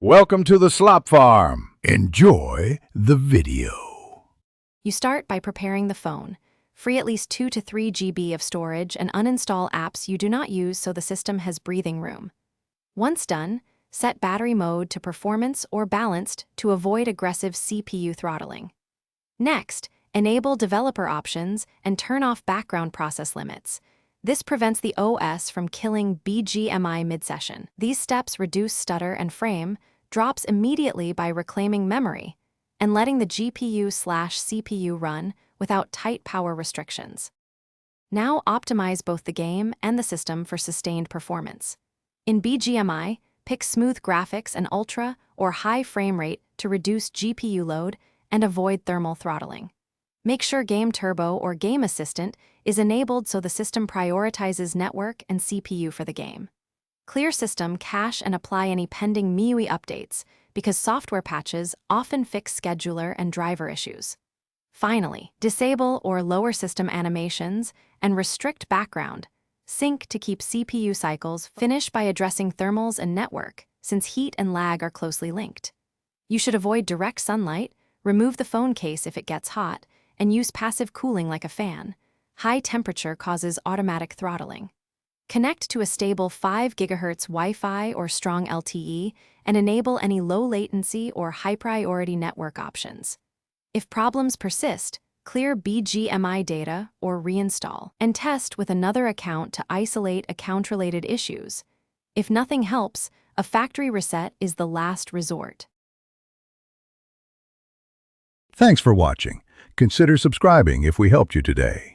Welcome to the Slop Farm. Enjoy the video. You start by preparing the phone. Free at least 2 to 3 GB of storage and uninstall apps you do not use so the system has breathing room. Once done, set battery mode to performance or balanced to avoid aggressive CPU throttling. Next, enable developer options and turn off background process limits. This prevents the OS from killing Bgmi mid-session. These steps reduce stutter and frame drops immediately by reclaiming memory and letting the GPU/CPU run without tight power restrictions. Now optimize both the game and the system for sustained performance. In Bgmi, pick smooth graphics and ultra or high frame rate to reduce GPU load and avoid thermal throttling. Make sure Game Turbo or Game Assistant is enabled so the system prioritizes network and CPU for the game. Clear system cache and apply any pending MIUI updates because software patches often fix scheduler and driver issues. Finally, disable or lower system animations and restrict background sync to keep CPU cycles. Finish by addressing thermals and network, since heat and lag are closely linked. You should avoid direct sunlight, remove the phone case if it gets hot, and use passive cooling like a fan. High temperature causes automatic throttling. Connect to a stable 5 GHz Wi-Fi or strong LTE and enable any low latency or high priority network options. If problems persist, clear Bgmi data or reinstall, and test with another account to isolate account-related issues. If nothing helps, a factory reset is the last resort. Thanks for watching. Consider subscribing if we helped you today.